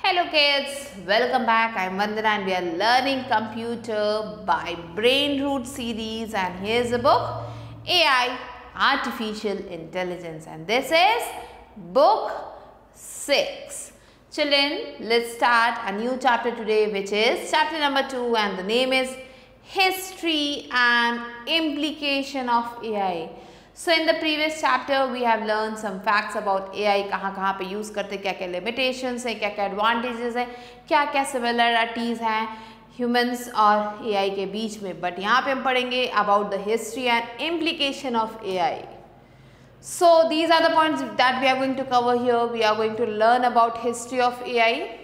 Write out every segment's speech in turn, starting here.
Hello kids, welcome back. I'm Vandana and we are learning computer by Brain Root series, and here's a book, AI Artificial Intelligence, and this is book 6. Children, let's start a new chapter today, which is chapter number 2, and the name is History and Implication of AI. So in the previous chapter we have learned some facts about AI, कहाँ पे use करते, क्या क्या limitations है, क्या क्या advantages है, क्या क्या similarities हैं humans और AI के बीच में. But यहाँ पे हम पढ़ेंगे about the history and implication of AI. So these are the points that we are going to cover here. We are going to learn about history of AI,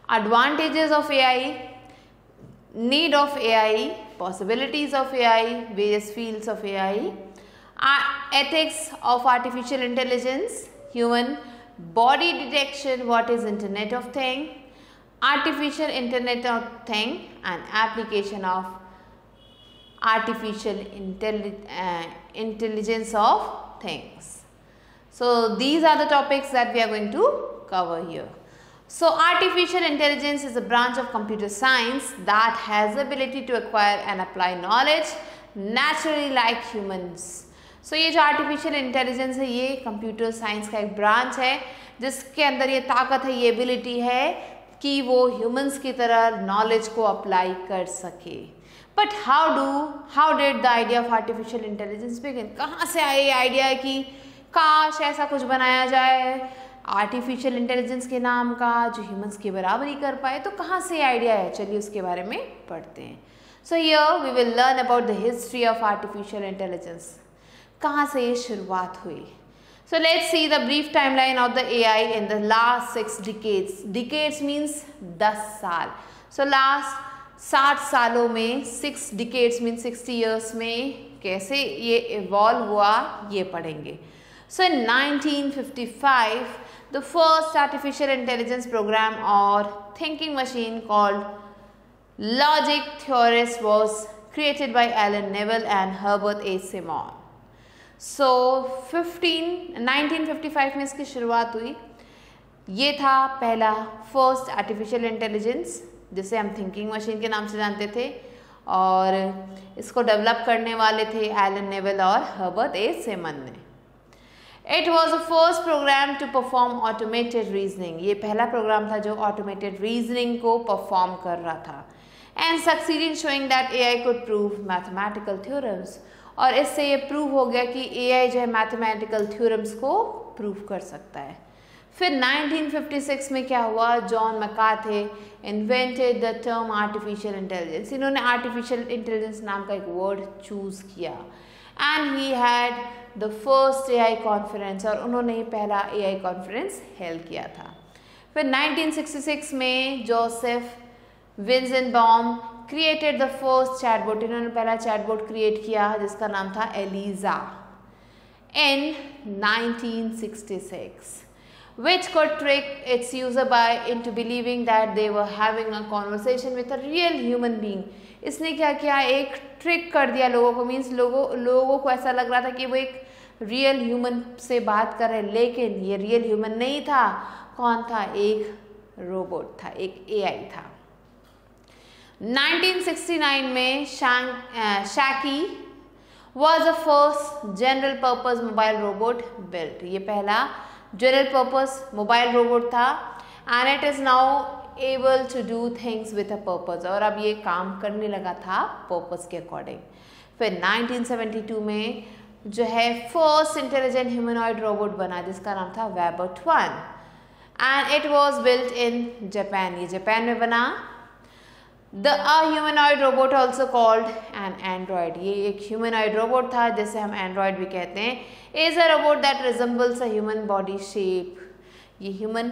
advantages of AI, need of AI, possibilities of AI, various fields of AI, ethics of artificial intelligence, human body detection, what is Internet of Things, artificial Internet of Things, and application of artificial intelligence of things. So these are the topics that we are going to cover here. So artificial intelligence is a branch of computer science that has the ability to acquire and apply knowledge naturally like humans. So ये जो artificial intelligence है ये computer science का एक branch है जिसके अंदर ये ताकत है, ये एबिलिटी है कि वो ह्यूमंस की तरह नॉलेज को अप्लाई कर सके. But how did the idea of artificial intelligence begin? कहाँ से आया ये आइडिया कि काश ऐसा कुछ बनाया जाए आर्टिफिशियल इंटेलिजेंस के नाम का जो ह्यूमंस की बराबरी कर पाए? तो कहाँ से ये आइडिया है, चलिए उसके बारे में पढ़ते हैं. So here we will learn about the history of artificial intelligence. कहाँ से ये शुरुआत हुई? So let's see the brief timeline of the AI in the last 6 decades. Decades means 10 साल. सो लास्ट 60 सालों में 6 डिकेड्स मीन्स 60 ईयर्स में कैसे ये इवॉल्व हुआ ये पढ़ेंगे. So in 1955 the first artificial intelligence program और thinking machine called logic theorist was created by Allen Newell and Herbert A Simon. So 1955 में इसकी शुरुआत हुई. ये था पहला फर्स्ट आर्टिफिशियल इंटेलिजेंस जिसे हम थिंकिंग मशीन के नाम से जानते थे, और इसको डेवलप करने वाले थे एलन नेवल और हर्बर्ट ए सिमन ने. It was the first program to perform automated reasoning. ये पहला प्रोग्राम था जो ऑटोमेटेड रीजनिंग को परफॉर्म कर रहा था. And succeeding showing that AI could prove mathematical theorems. और इससे ये प्रूव हो गया कि एआई जो है मैथमेटिकल थ्योरम्स को प्रूव कर सकता है. फिर 1956 में क्या हुआ? John McCarthy invented the term artificial intelligence. इन्होंने आर्टिफिशियल इंटेलिजेंस नाम का एक वर्ड चूज किया and he had the first AI conference, और उन्होंने ही पहला एआई कॉन्फ्रेंस हेल्ड किया था. फिर 1966 में Joseph Weizenbaum created the first chatbot. इन्होंने पहला चैटबॉट क्रिएट किया जिसका नाम था Eliza in 1966, which could trick its user into believing that they were having a conversation with a real human being. इसने क्या किया? एक ट्रिक कर दिया लोगों को. मीन्स लोगों को ऐसा लग रहा था कि वो एक रियल ह्यूमन से बात कर रहे हैं, लेकिन ये रियल ह्यूमन नहीं था. कौन था? एक रोबोट था, एक एआई था. 1969 में शैकी was the first general purpose mobile robot built. ये पहला general purpose mobile robot था and it is now able to do things with a purpose. और अब ये काम करने लगा था purpose के according. फिर 1972 में जो है first intelligent humanoid robot बना जिसका नाम था Webert 1 and it was built in Japan. ये जापान में बना. The humanoid robot also called an android. ये एक humanoid robot था जिसे हम android भी कहते हैं. Is a robot that resembles a human body shape. ये human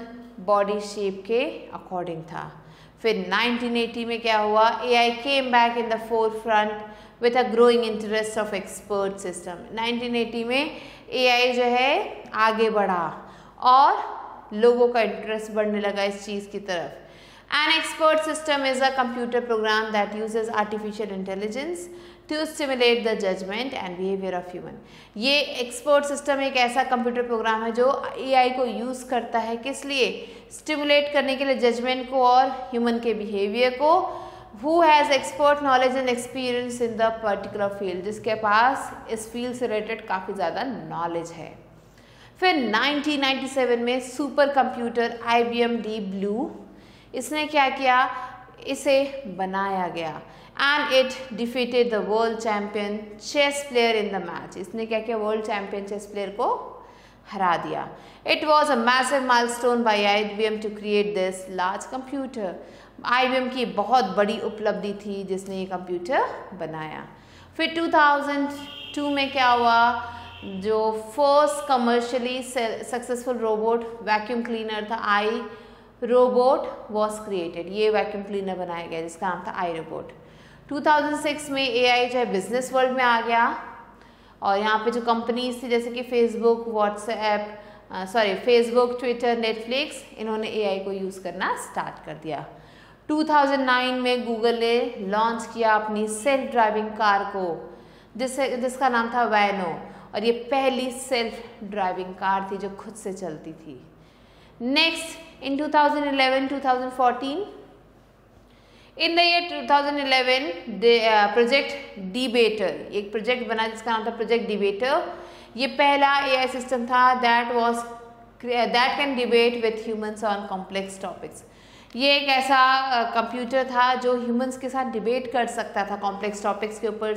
body shape के according था. फिर 1980 में क्या हुआ? AI came back in the forefront with a growing interest of expert system. 1980 में AI जो है आगे बढ़ा और लोगों का इंटरेस्ट बढ़ने लगा इस चीज़ की तरफ. An expert system is a computer program that uses artificial intelligence to stimulate the judgment and behavior of human. ये expert system एक ऐसा कंप्यूटर प्रोग्राम है जो AI को यूज़ करता है, किस लिए? स्टिमुलेट करने के लिए जजमेंट को और ह्यूमन के बिहेवियर को. Who has expert knowledge and experience in the particular field, जिसके पास इस फील्ड से रिलेटेड काफ़ी ज़्यादा नॉलेज है. फिर 1997 में super computer IBM Deep Blue, इसने क्या किया? इसे बनाया गया and it defeated the world champion chess player in the match. इसने क्या किया? वर्ल्ड चैम्पियन चेस प्लेयर को हरा दिया. It was a massive milestone by IBM to create this large computer. IBM की बहुत बड़ी उपलब्धि थी जिसने ये कंप्यूटर बनाया. फिर 2002 में क्या हुआ? जो first commercially successful robot vacuum cleaner था आई रोबोट वॉज क्रिएटेड. ये वैक्यूम क्लीनर बनाया गया जिसका नाम था आई रोबोट. 2006 में AI जो है बिजनेस वर्ल्ड में आ गया और यहाँ पे जो कंपनीज थी जैसे कि फेसबुक, ट्विटर, नेटफ्लिक्स, इन्होंने AI को यूज़ करना स्टार्ट कर दिया. 2009 में गूगल ने लॉन्च किया अपनी सेल्फ ड्राइविंग कार को जिसका नाम था वैनो, और ये पहली सेल्फ ड्राइविंग कार थी जो खुद से चलती थी. Next in 2011-2014, in the year 2011 the project debater, एक प्रोजेक्ट बना जिसका नाम था प्रोजेक्ट डिबेटर. ये पहला AI सिस्टम था that can debate with humans on complex topics. ये एक ऐसा कंप्यूटर था जो ह्यूमंस के साथ डिबेट कर सकता था कॉम्प्लेक्स टॉपिक्स के ऊपर.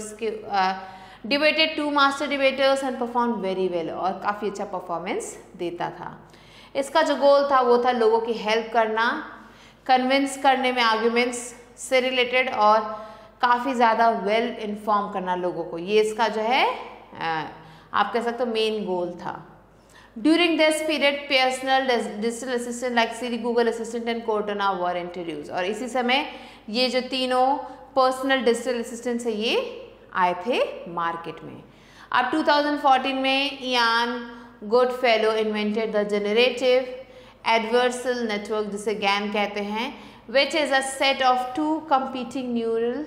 Debated 2 master debtors and perform very well, और काफ़ी अच्छा परफॉर्मेंस देता था. इसका जो गोल था वो था लोगों की हेल्प करना, कन्विंस करने में आर्ग्यूमेंट्स से रिलेटेड, और काफ़ी ज़्यादा वेल इन्फॉर्म करना लोगों को. ये इसका जो है आप कह सकते हो मेन गोल था. During this period personal digital assistant like Siri, Google Assistant and Cortana were introduce. और इसी समय ये जो तीनों पर्सनल डिजिटल असिस्टेंट्स है ये आए थे मार्केट में. अब 2014 में Ian Goodfellow invented the generative adversarial network, जिसे GAN कहते हैं, which is a set of 2 competing neural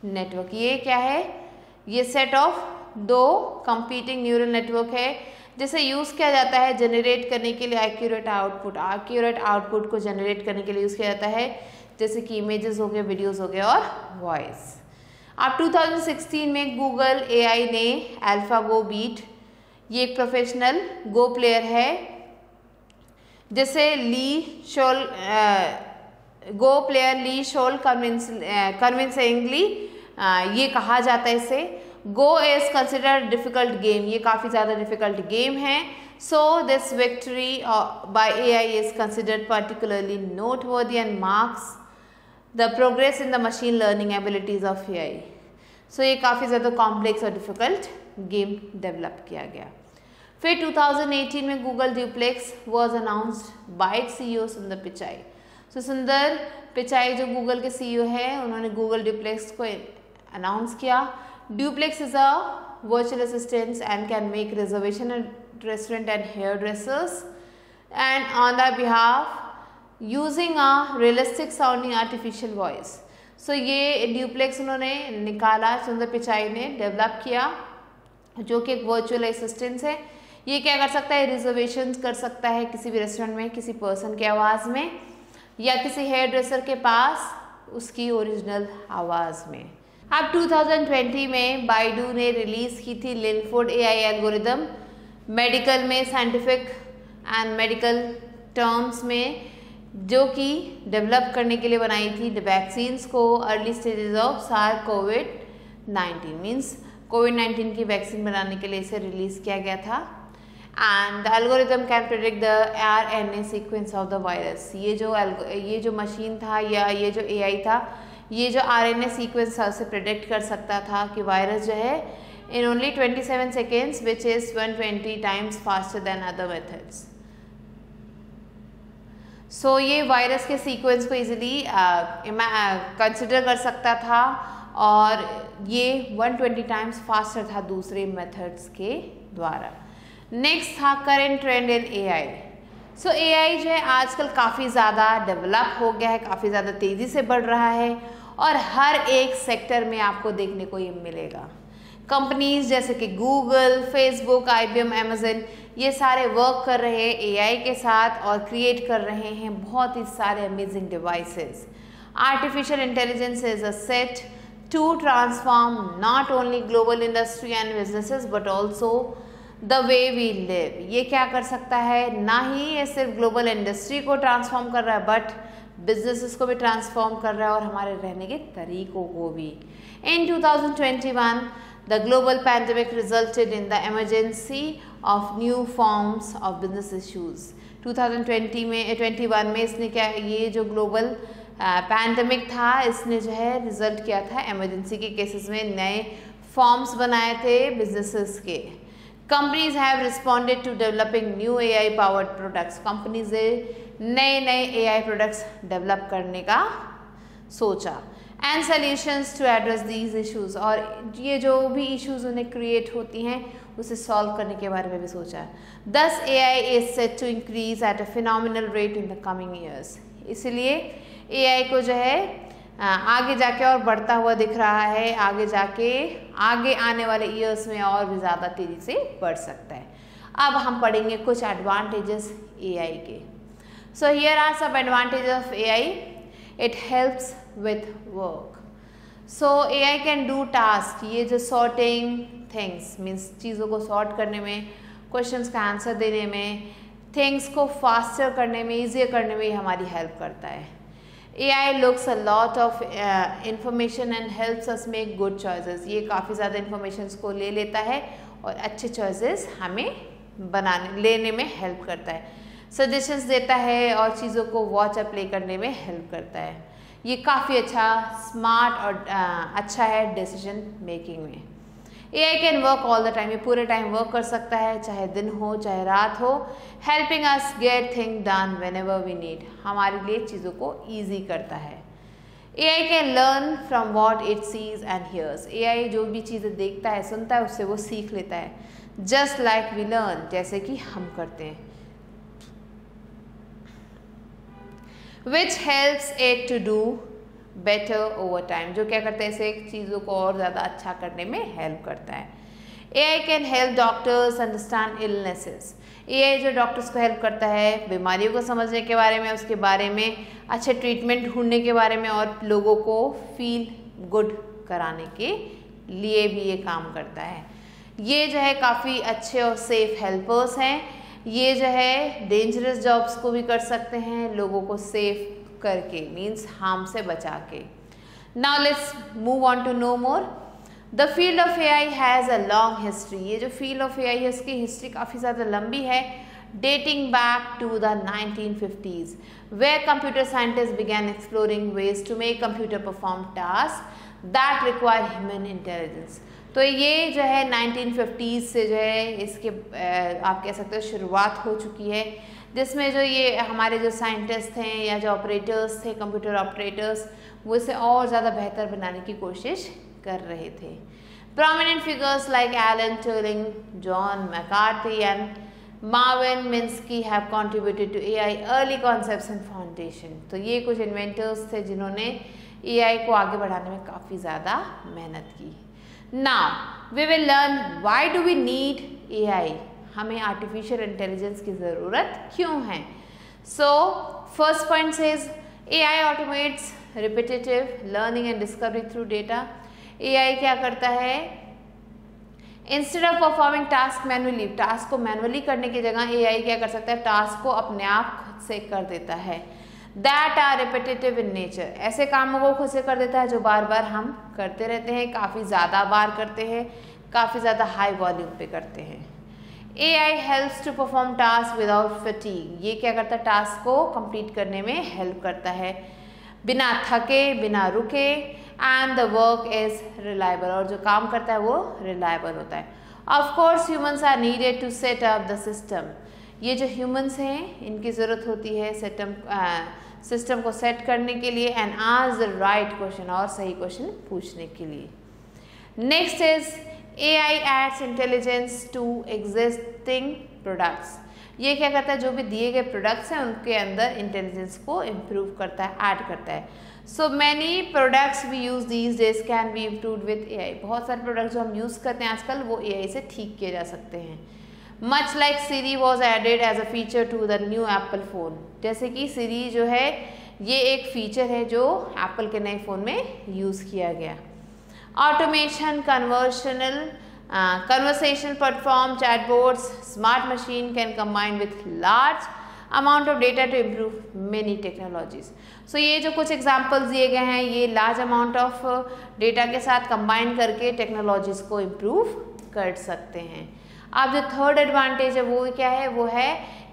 network. ये क्या है? ये set of 2 competing neural network है जिसे यूज़ किया जाता है जनरेट करने के लिए एक्यूरेट आउटपुट को जनरेट करने के लिए यूज़ किया जाता है, जैसे कि इमेजेस हो गए, वीडियोज़ हो गए और वॉइस. अब 2016 में गूगल AI ने AlphaGo बीट, ये एक प्रोफेशनल गो प्लेयर है जिसे ली शोल कन्विंसिंगली ये कहा जाता है. इसे Go is considered difficult game, ये काफ़ी ज़्यादा डिफिकल्ट गेम है. So this victory by AI is considered particularly noteworthy and marks the progress in the machine learning abilities of AI. So ये काफ़ी ज़्यादा कॉम्प्लेक्स और डिफिकल्ट गेम डेवलप किया गया. फिर 2018 में Google Duplex was announced by CEO Sundar Pichai. सो सुंदर पिचाई जो गूगल के CEO है, उन्होंने गूगल ड्यूप्लेक्स को अनाउंस किया. Duplex is a virtual assistant and can make reservation at restaurant and hair dressers and on the behalf using a realistic sounding artificial voice. So ये Duplex उन्होंने निकाला, सुंदर पिचाई ने डेवलप किया, जो कि एक वर्चुअल असिस्टेंट है. ये क्या कर सकता है? रिजर्वेशन कर सकता है किसी भी रेस्टोरेंट में किसी पर्सन के आवाज़ में, या किसी हेयर ड्रेसर के पास उसकी ओरिजिनल आवाज़ में. अब 2020 में बाइडू ने रिलीज़ की थी लिनफोर्ड AI एल्गोरिदम, मेडिकल में, साइंटिफिक एंड मेडिकल टर्म्स में, जो कि डेवलप करने के लिए बनाई थी वैक्सीन्स को early stages of SARS-CoV-19 means COVID-19 की वैक्सीन बनाने के लिए इसे रिलीज़ किया गया था. And the algorithm can predict the RNA sequence of the virus. ये जो मशीन था या ये जो AI था, ये जो RNA सीक्वेंस था उसे प्रेडिक्ट कर सकता था कि वायरस जो है in only 27 seconds which is 120 times faster than other methods. So ये वायरस के सीक्वेंस को ईजिली कंसिडर कर सकता था और ये 120 टाइम्स फास्टर था दूसरे मेथड्स के द्वारा. नेक्स्ट था करेंट ट्रेंड इन AI. सो AI जो है आजकल काफ़ी ज़्यादा डेवलप हो गया है, काफ़ी ज़्यादा तेज़ी से बढ़ रहा है और हर एक सेक्टर में आपको देखने को ये मिलेगा। कंपनीज जैसे कि गूगल, फेसबुक, IBM, अमेजन, ये सारे वर्क कर रहे हैं AI के साथ और क्रिएट कर रहे हैं बहुत ही सारे amazing devices. Artificial intelligence is a set to transform not only global industry and businesses but also the way we live. ये क्या कर सकता है, ना ही ये सिर्फ ग्लोबल इंडस्ट्री को ट्रांसफॉर्म कर रहा है बट बिजनेसेस को भी ट्रांसफॉर्म कर रहा है और हमारे रहने के तरीकों को भी। इन 2021 the global pandemic resulted in the emergency of new forms of business issues। 2021 में इसने क्या, ये जो ग्लोबल पैंडमिक था इसने जो है रिजल्ट किया था इमरजेंसी के केसेस में नए फॉर्म्स बनाए थे बिजनेसेस के। Companies have responded to developing new AI powered products. Companies ने नए AI प्रोडक्ट्स डेवलप करने का सोचा and solutions to address these issues, और ये जो भी इश्यूज उन्हें क्रिएट होती हैं उसे सॉल्व करने के बारे में भी सोचा। This AI is set to increase at a phenomenal rate in the coming years. इसलिए AI को जो है आगे जाके और बढ़ता हुआ दिख रहा है, आगे जाके आगे आने वाले ईयर्स में और भी ज़्यादा तेज़ी से बढ़ सकता है। अब हम पढ़ेंगे कुछ एडवांटेजेस AI के। So here are some advantages of AI। It helps with work। So AI can do task, ये जो sorting things means चीज़ों को sort करने में, questions का आंसर देने में, things को faster करने में, easier करने में हमारी help करता है। AI looks a lot of information and helps us make good choices। ये काफ़ी ज़्यादा informations को ले लेता है और अच्छे choices हमें लेने में help करता है, suggestions देता है और चीज़ों को watch और play करने में help करता है। ये काफ़ी अच्छा, स्मार्ट और अच्छा है डिसीजन मेकिंग में। AI can work all the time, ये पूरे टाइम वर्क कर सकता है, चाहे दिन हो चाहे रात हो, helping us get thing done whenever we need. हमारे लिए चीज़ों को ईजी करता है। AI can learn from what it sees and hears. AI जो भी चीज़ें देखता है, सुनता है, उससे वो सीख लेता है। जस्ट लाइक वी लर्न, जैसे कि हम करते हैं। Which helps it to do better over time, जो क्या करता है, इसे चीज़ों को और ज़्यादा अच्छा करने में हेल्प करता है। AI can help doctors understand illnesses। AI जो डॉक्टर्स को हेल्प करता है बीमारियों को समझने के बारे में, उसके बारे में अच्छे ट्रीटमेंट ढूंढने के बारे में और लोगों को फील गुड कराने के लिए भी ये काम करता है। ये जो है काफ़ी अच्छे और सेफ हेल्पर्स हैं। ये जो है डेंजरस जॉब्स को भी कर सकते हैं, लोगों को सेफ करके, मीन्स हार्म से बचा के। Now let's move on to no more. The field of AI has a long history. ये जो फील्ड ऑफ AI है उसकी हिस्ट्री काफ़ी ज़्यादा लंबी है, dating back to the 1950s, where computer scientists began exploring ways to make computer perform tasks that require human intelligence। तो ये जो है 1950s से जो है इसके आप कह सकते हो शुरुआत हो चुकी है, जिसमें जो ये हमारे जो साइंटिस्ट हैं या जो ऑपरेटर्स थे, कंप्यूटर ऑपरेटर्स, वो इसे और ज़्यादा बेहतर बनाने की कोशिश कर रहे थे। Prominent figures like Alan Turing, John McCarthy and Marvin Minsky have contributed to AI early concepts and foundation. तो ये कुछ इन्वेंटर्स थे जिन्होंने AI को आगे बढ़ाने में काफ़ी ज़्यादा मेहनत की। Now we will learn why do we need AI, हमें आर्टिफिशियल इंटेलिजेंस की ज़रूरत क्यों है। So first point says AI automates repetitive learning and discovery through data। AI क्या करता है, instead of performing task manually, task को मैनुअली करने की जगह AI क्या कर सकता है, टास्क को अपने आप खुद से कर देता है। That are repetitive in nature, ऐसे कामों को खुद से कर देता है जो बार बार हम करते रहते हैं, काफ़ी ज़्यादा बार करते हैं, काफ़ी ज़्यादा हाई वॉल्यूम पे करते हैं। AI helps to perform task without fatigue, ये क्या करता है, टास्क को कंप्लीट करने में हेल्प करता है बिना थके, बिना रुके। And the work is reliable, और जो काम करता है वो रिलायबल होता है। Of course humans are needed to set up the system, ये जो ह्यूमंस हैं इनकी ज़रूरत होती है सिस्टम को सेट करने के लिए, and ask the right question, और सही क्वेश्चन पूछने के लिए। Next is AI adds intelligence to existing products, ये क्या करता है, जो भी दिए गए प्रोडक्ट्स हैं उनके अंदर इंटेलिजेंस को इम्प्रूव करता है, ऐड करता है। So many products we use these days can be improved with AI। बहुत सारे प्रोडक्ट्स जो हम यूज़ करते हैं आजकल वो AI से ठीक किए जा सकते हैं। Much like Siri was added as a feature to the new Apple phone. जैसे कि Siri जो है ये एक फीचर है जो एप्पल के नए फ़ोन में यूज़ किया गया। Automation, conversational platform, chatbots, smart machine can combine with large amount of data to improve many technologies। So ये जो कुछ examples दिए गए हैं ये large amount of data के साथ combine करके technologies को improve कर सकते हैं। अब जो third advantage है वो क्या है, वो है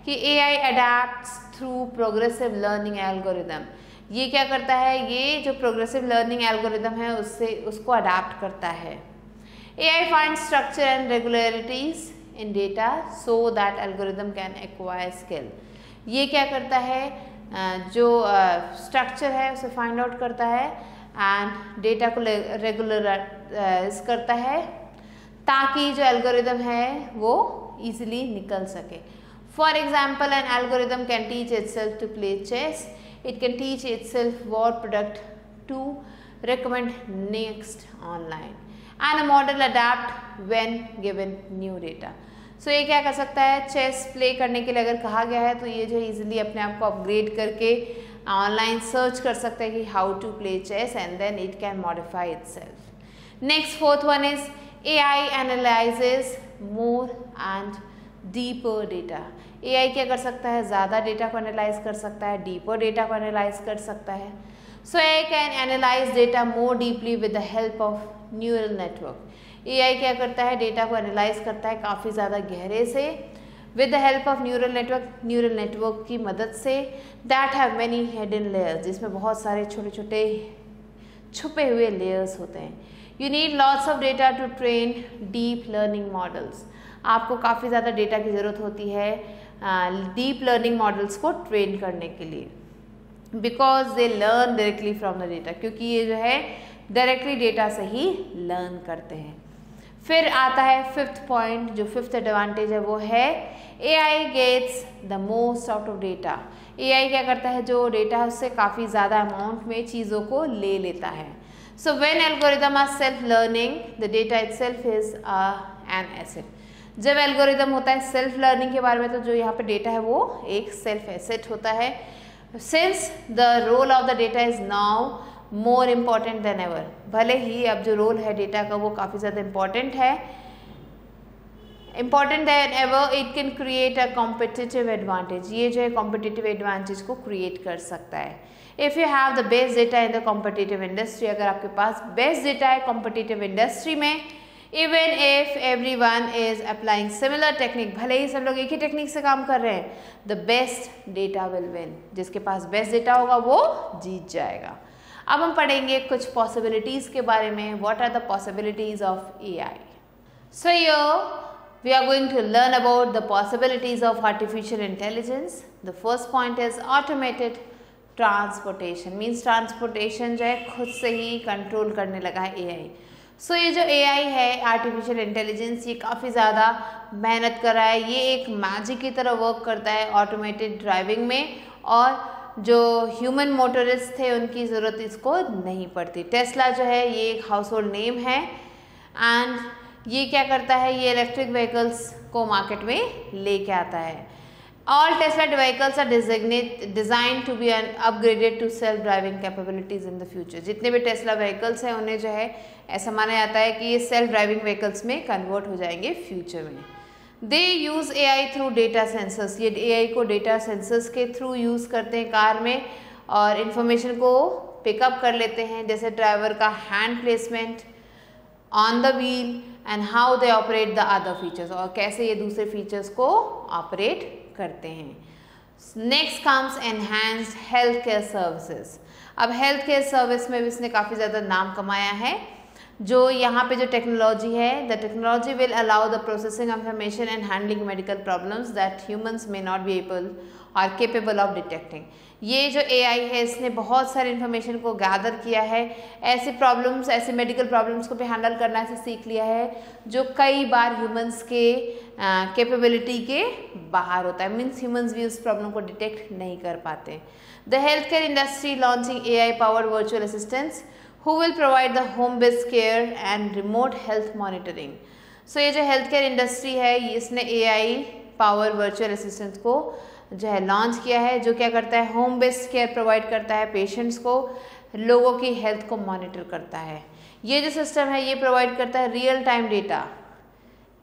कि AI adapts through progressive learning algorithm। ये क्या करता है, ये जो progressive learning algorithm है उसको adapt करता है। AI finds structure and regularities in data so that algorithm can acquire skill। ये क्या करता है, जो स्ट्रक्चर है उसे फाइंड आउट करता है एंड डेटा को रेगुलराइज करता है ताकि जो एल्गोरिदम है वो इजीली निकल सके। For example, an algorithm can teach itself to play chess, it can teach itself what product to recommend next online and a model adapt when given new data। So ये क्या कर सकता है, chess play करने के लिए अगर कहा गया है तो ये जो इजीली अपने आप को अपग्रेड करके ऑनलाइन सर्च कर सकता है कि how to play chess and then it can modify itself. Next fourth one is AI analyses more and deeper data. AI क्या कर सकता है, ज़्यादा डेटा को एनालाइज कर सकता है, डीपर डेटा को एनालाइज कर सकता है। So AI can analyze data more deeply with the help of neural network। AI क्या करता है, डेटा को एनालाइज करता है काफ़ी ज़्यादा गहरे से with the help of neural network की मदद से that have many hidden layers, जिसमें बहुत सारे छोटे छोटे छुपे हुए layers होते हैं। You need lots of data to train deep learning models। आपको काफ़ी ज़्यादा डेटा की ज़रूरत होती है डीप लर्निंग मॉडल्स को ट्रेन करने के लिए, because they learn directly from the data, क्योंकि ये जो है डायरेक्टली डेटा से ही लर्न करते हैं। फिर आता है फिफ्थ पॉइंट, जो फिफ्थ एडवांटेज है वो है AI gets the most out of data. AI क्या करता है, जो डेटा है उससे काफ़ी ज़्यादा अमाउंट में चीज़ों को ले लेता है। So when algorithm are self learning the data itself is an asset. जब एल्गोरिदम होता है सेल्फ लर्निंग के बारे में, तो जो यहाँ पे डेटा है वो एक सेल्फ एसेट होता है। Since the role of the data is now more important than ever, भले ही अब जो रोल है डेटा का वो काफ़ी ज़्यादा इम्पॉर्टेंट है, important than ever, it can create a competitive advantage। ये जो है competitive advantage को create कर सकता है। If you have the best data in the competitive industry, अगर आपके पास best data है competitive industry में, even if everyone is applying similar technique, भले ही सब लोग एक ही टेक्निक से काम कर रहे हैं, the best data will win। जिसके पास best data होगा वो जीत जाएगा। अब हम पढ़ेंगे कुछ possibilities के बारे में। What are the possibilities of AI? So here we are going to learn about the possibilities of artificial intelligence। The first point is automated transportation, means transportation जो है खुद से ही कंट्रोल करने लगा है AI। सो ये जो AI है आर्टिफिशियल इंटेलिजेंस, ये काफ़ी ज़्यादा मेहनत कर रहा है। ये एक मैजिक की तरह वर्क करता है ऑटोमेटेड ड्राइविंग में, और जो ह्यूमन मोटरिस्ट थे उनकी ज़रूरत इसको नहीं पड़ती। टेस्ला जो है ये एक हाउस होल्ड नेम है एंड ये क्या करता है, ये इलेक्ट्रिक व्हीकल्स को मार्केट में लेके आता है। All Tesla vehicles are designed to be upgraded to self-driving capabilities in the future। जितने भी टेस्ला व्हीकल्स हैं उन्हें जो है ऐसा माना जाता है कि ये सेल्फ ड्राइविंग व्हीकल्स में कन्वर्ट हो जाएंगे फ्यूचर में। They use AI through data sensors। ये AI को डेटा सेंसर्स के थ्रू यूज़ करते हैं कार में, और इन्फॉर्मेशन को पिकअप कर लेते हैं, जैसे ड्राइवर का hand placement on the wheel and how they operate the other features, और कैसे ये दूसरे फीचर्स को ऑपरेट करते हैं। Next comes enhanced health care services. अब हेल्थ केयर सर्विस में भी इसने काफ़ी ज़्यादा नाम कमाया है। जो यहाँ पे जो टेक्नोलॉजी है, the technology will allow the processing of information and handling medical problems that humans may not be able और केपेबल ऑफ डिटेक्टिंग। ये जो AI है इसने बहुत सारे इन्फॉर्मेशन को गैदर किया है, ऐसे प्रॉब्लम्स, ऐसे मेडिकल प्रॉब्लम्स को भी हैंडल करना ऐसे सीख लिया है जो कई बार ह्यूमंस के कैपेबिलिटी के बाहर होता है, मीन्स ह्यूमंस भी उस प्रॉब्लम को डिटेक्ट नहीं कर पाते। The health care industry launching AI powered virtual assistants who will provide the home based care and remote health monitoring। सो ये जो हेल्थ केयर इंडस्ट्री है इसने AI पावर वर्चुअल असिस्टेंट को जो है लॉन्च किया है, जो क्या करता है, होम बेस्ड केयर प्रोवाइड करता है, पेशेंट्स को, लोगों की हेल्थ को मॉनिटर करता है। ये जो सिस्टम है ये प्रोवाइड करता है real time data,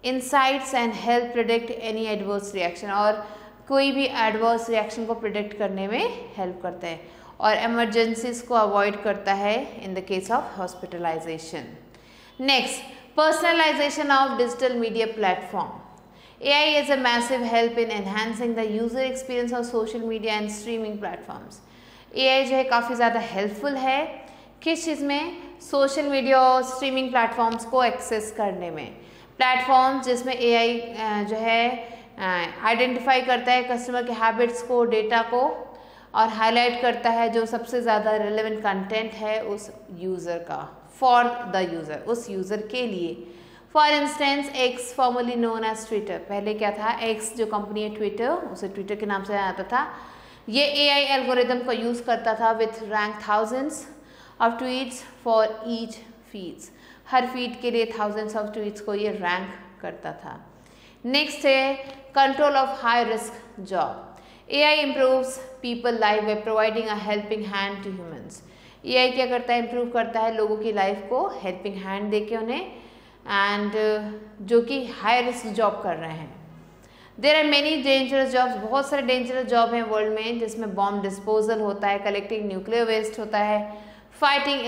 insights and help predict any adverse reaction, और कोई भी एडवर्स रिएक्शन को प्रिडिक्ट करने में हेल्प करता है और इमरजेंसीज को अवॉइड करता है in the case of hospitalisation. Next, personalisation of digital media platform. AI is a massive help in enhancing the user experience of social media and streaming platforms। AI जो है काफ़ी ज़्यादा हेल्पफुल है किस चीज़ में, सोशल मीडिया और streaming platforms को access करने में। प्लेटफॉर्म्स जिसमें AI जो है आइडेंटिफाई करता है कस्टमर के हैबिट्स को, डेटा को, और हाईलाइट करता है जो सबसे ज़्यादा रिलेवेंट कंटेंट है उस यूज़र का, फॉर द यूज़र, उस यूज़र के लिए। For instance X formerly known as Twitter, पहले क्या था, X जो कंपनी है ट्विटर, उसे ट्विटर के नाम से आता था। ये AI एल्गोरिदम को यूज़ करता था with rank thousands of tweets for each feeds, her feed के लिए थाउजेंड्स ऑफ ट्वीट्स को ये रैंक करता था। नेक्स्ट है control of high risk job. AI improves people life by providing a helping hand to humans। AI क्या करता है, इम्प्रूव करता है लोगों की लाइफ को हेल्पिंग हैंड देके उन्हें, एंड जो कि हाई रिस्क जॉब कर रहे हैं। There are many dangerous jobs, बहुत सारे डेंजरस जॉब हैं वर्ल्ड में जिसमें बॉम्ब डिस्पोजल होता है, कलेक्टिंग न्यूक्लियर वेस्ट होता है, फाइटिंग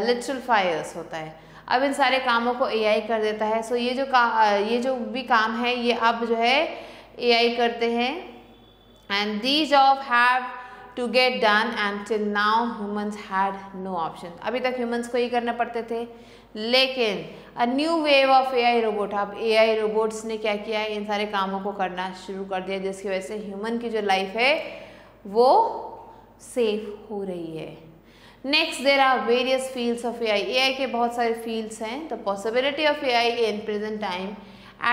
लिटरल फायर्स होता है। अब इन सारे कामों को AI कर देता है। सो ये जो भी काम है ये अब जो है AI करते हैं, and these jobs have to get done and till now humans had no option। अभी तक humans को ही करना पड़ते थे, लेकिन a new wave of AI robot, अब AI robots ने क्या किया है, इन सारे कामों को करना शुरू कर दिया, जिसकी वजह से ह्यूमन की जो लाइफ है वो सेफ हो रही है। Next, there are various fields of AI। AI के बहुत सारे फील्ड्स हैं। The possibility of AI in present time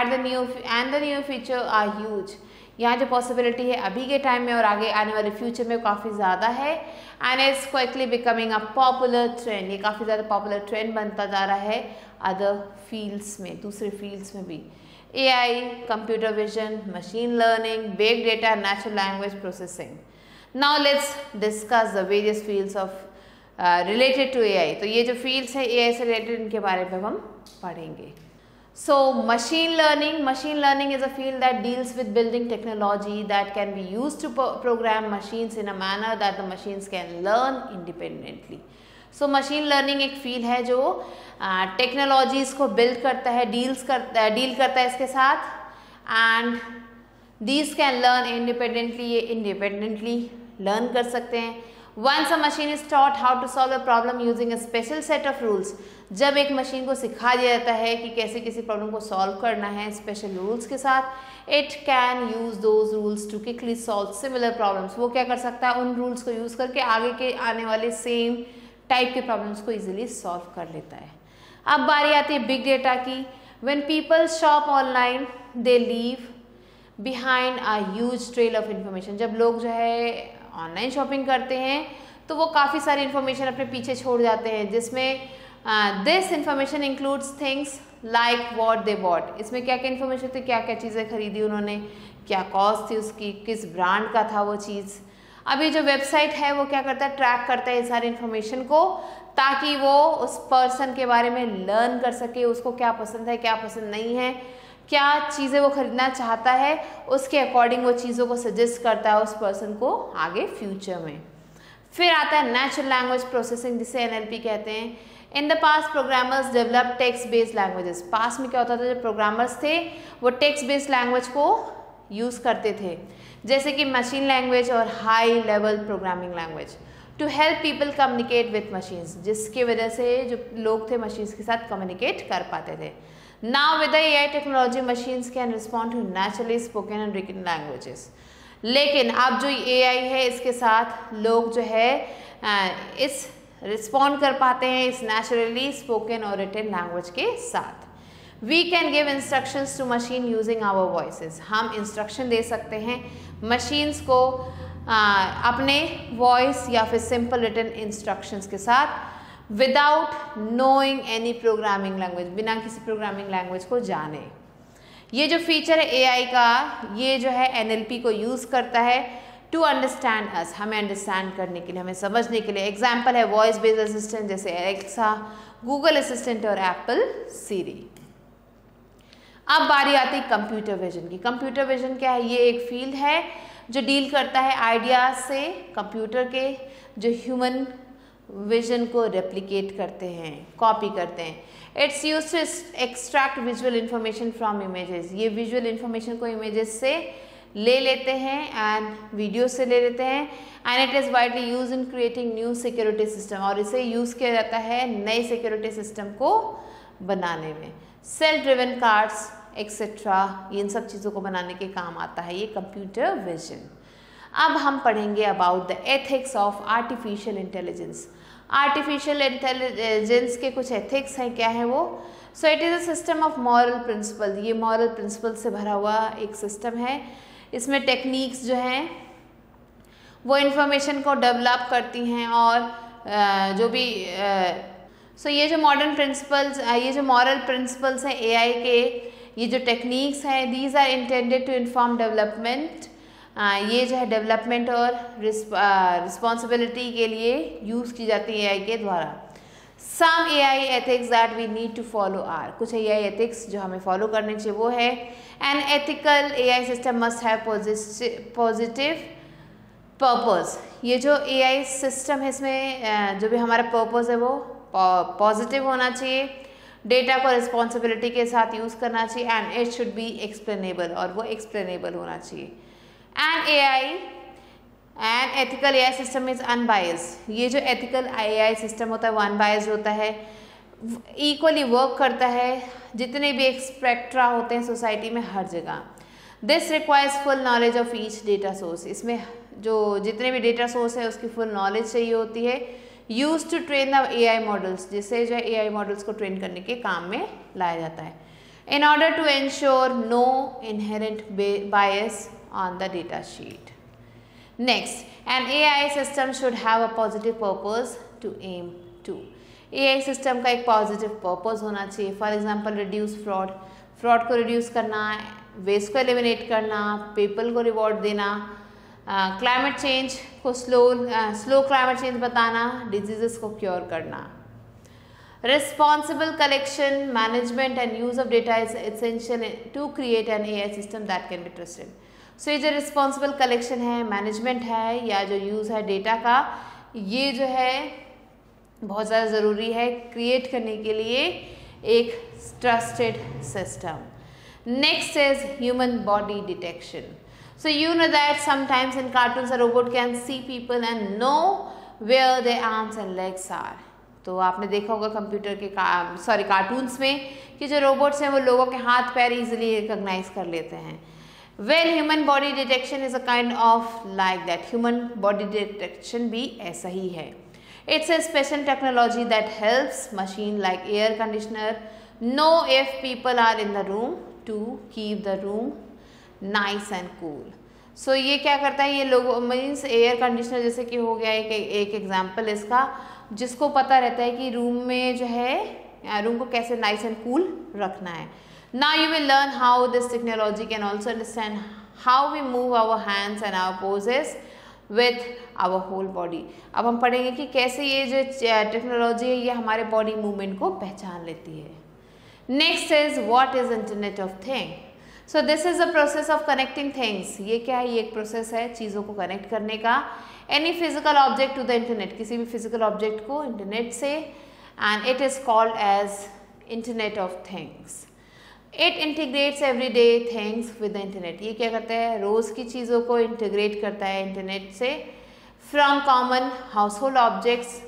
at the new future are huge. यहाँ जो पॉसिबिलिटी है अभी के टाइम में और आगे आने वाले फ्यूचर में काफ़ी ज़्यादा है, and is quickly becoming a popular trend. ये काफ़ी ज़्यादा पॉपुलर ट्रेंड बनता जा रहा है अदर फील्ड्स में, दूसरे फील्ड्स में भी। AI, computer vision, machine learning, big data, natural language processing. Now let's discuss the various fields of related to AI। तो ये जो फील्ड्स हैं AI से रिलेटेड, इनके बारे में हम पढ़ेंगे। So machine learning is a field that deals with building technology that can be used to program machines in a manner that the machines can learn independently। So machine learning एक field है जो technologies को build करता है, deal करता है इसके साथ, and these can learn independently, ये इंडिपेंडेंटली लर्न कर सकते हैं। Once a machine is taught how to solve a problem using a special set of rules, जब एक मशीन को सिखा दिया जाता है कि कैसे किसी प्रॉब्लम को सॉल्व करना है स्पेशल रूल्स के साथ, it can use those rules to quickly solve similar problems. वो क्या कर सकता है, उन रूल्स को यूज़ करके आगे के आने वाले सेम टाइप के प्रॉब्लम्स को इजीली सॉल्व कर लेता है। अब बारी आती है बिग डेटा की। When people shop online they leave behind a huge trail of information. जब लोग जो है ऑनलाइन शॉपिंग करते हैं तो वो काफ़ी सारी इन्फॉर्मेशन अपने पीछे छोड़ जाते हैं, जिसमें this information includes things like what they bought. इसमें क्या क्या इन्फॉर्मेशन थी, क्या क्या चीज़ें खरीदी उन्होंने, क्या कॉस्ट थी उसकी, किस ब्रांड का था वो चीज़। अभी जो वेबसाइट है वो क्या करता है, ट्रैक करता है इस सारी इन्फॉर्मेशन को, ताकि वो उस पर्सन के बारे में लर्न कर सके, उसको क्या पसंद है क्या पसंद नहीं है, क्या चीज़ें वो खरीदना चाहता है, उसके अकॉर्डिंग वो चीज़ों को सजेस्ट करता है उस पर्सन को आगे फ्यूचर में। फिर आता है नेचुरल लैंग्वेज प्रोसेसिंग, जिसे NLP कहते हैं। In the past programmers develop text based languages. Past में क्या होता था, जो प्रोग्रामर्स थे वो टेक्स्ट बेस्ड लैंग्वेज को यूज़ करते थे, जैसे कि मशीन लैंग्वेज और high level programming language, to help people communicate with machines, जिसकी वजह से जो लोग थे मशीन्स के साथ कम्युनिकेट कर पाते थे। Now with the AI technology machines can respond to naturally spoken and written languages. लेकिन अब जो AI है इसके साथ लोग जो है इस रिस्पॉन्ड कर पाते हैं इस नेचुरली स्पोकन और रिटन लैंग्वेज के साथ। We can give instructions to machine using our voices. हम इंस्ट्रक्शन दे सकते हैं मशीन्स को अपने वॉइस या फिर सिंपल रिटन इंस्ट्रक्शंस के साथ without knowing any programming language, बिना किसी प्रोग्रामिंग लैंग्वेज को जाने। ये जो फीचर है AI का, ये जो है NLP को यूज़ करता है टू अंडरस्टैंड अस, हमें अंडरस्टैंड करने के लिए, हमें समझने के लिए। एग्जाम्पल है वॉइस बेस्ड असिस्टेंट जैसे एलेक्सा, गूगल असिस्टेंट और एप्पल सीरी। अब बारी आती कंप्यूटर विजन की। कंप्यूटर विजन क्या है? ये एक फील्ड है जो डील करता है आइडियाज से कंप्यूटर के जो ह्यूमन विजन को रेप्लिकेट करते हैं, कॉपी करते हैं। It's used to extract visual information from images. ये विजुअल इंफॉर्मेशन को इमेजेस से ले लेते हैं एंड वीडियो से ले लेते हैं and it is widely use in creating new security system, और इसे यूज़ किया जाता है नए सिक्योरिटी सिस्टम को बनाने में। सेल्फ ड्रिवन कार्स एक्सेट्रा, इन सब चीज़ों को बनाने के काम आता है ये कंप्यूटर विजन। अब हम पढ़ेंगे about the ethics of artificial intelligence. Artificial intelligence के कुछ एथिक्स हैं, क्या है वो? So it is a system of moral principle. ये मॉरल प्रिंसिपल से भरा हुआ एक सिस्टम है। इसमें टेक्निक्स जो हैं वो इंफॉर्मेशन को डेवलप करती हैं और जो भी ये जो मॉडर्न प्रिंसिपल्स, ये जो मॉरल प्रिंसिपल्स हैं AI के, ये जो टेक्निक्स हैं, these are intended to inform development. ये जो है डेवलपमेंट और रिस्पॉन्सिबिलिटी के लिए यूज़ की जाती है AI के द्वारा। Some AI ethics that we need to follow are, कुछ AI एथिक्स जो हमें फॉलो करने चाहिए वो है, an ethical AI system must have positive purpose. ये जो AI सिस्टम है इसमें जो भी हमारा पर्पस है वो पॉजिटिव होना चाहिए, डेटा को रिस्पॉन्सिबिलिटी के साथ यूज़ करना चाहिए and it should be explainable, और वो एक्सप्लेनेबल होना चाहिए। And ethical AI system is unbiased. ये जो एथिकल AI सिस्टम होता है वो अनबायस्ड होता है, इक्वली वर्क करता है जितने भी एक्सपेक्ट्रा होते हैं सोसाइटी में हर जगह। This requires full knowledge of each data source. इसमें जो जितने भी डेटा सोर्स है उसकी फुल नॉलेज चाहिए होती है। Use to train the AI models, जिससे जो है AI मॉडल्स को ट्रेन करने के काम में लाया जाता है। In order to ensure no inherent bias on the data sheet. Next, an AI system should have a positive purpose to aim to. AI system का एक पॉजिटिव पर्पस होना चाहिए। For example reduce fraud, fraud को reduce करना, waste को eliminate करना, people को reward देना, क्लाइमेट चेंज को स्लो क्लाइमेट चेंज बताना, डिजीजेस को क्योर करना। Responsible collection, management and use of data is essential to create an AI system that can be trusted. सो ये जो रिस्पॉन्सिबल कलेक्शन है, मैनेजमेंट है या जो यूज़ है डेटा का, ये जो है बहुत ज़्यादा ज़रूरी है क्रिएट करने के लिए एक trusted system. Next is human body detection. So you know that sometimes in cartoons a robot can see people and know where their arms and legs are. तो आपने देखा होगा कंप्यूटर के कार्टून्स में कि जो रोबोट्स हैं वो लोगों के हाथ पैर इजीली रिकॉग्नाइज कर लेते हैं। Well, human body detection is a kind of like that. Human body detection भी ऐसा ही है। It's a special technology that helps machine like air conditioner know if people are in the room to keep the room nice and cool. So ये क्या करता है, ये लोगों means air conditioner जैसे कि हो गया एक एग्जाम्पल इसका, जिसको पता रहता है कि रूम में जो है रूम को कैसे नाइस एंड कूल रखना है। Now you will learn how this technology can also understand how we move our hands and our poses with our whole body. अब हम पढ़ेंगे कि कैसे ये जो टेक्नोलॉजी है ये हमारे बॉडी मूवमेंट को पहचान लेती है। Next is what is internet of thing. So this is a process of connecting things. ये क्या है? ये एक प्रोसेस है चीज़ों को कनेक्ट करने का। Any physical object to the internet, किसी भी फिजिकल ऑब्जेक्ट को इंटरनेट से, and it is called as internet of things. It integrates everyday things with the internet. ये क्या करता है? रोज़ की चीज़ों को इंटीग्रेट करता है इंटरनेट से। From common house hold objects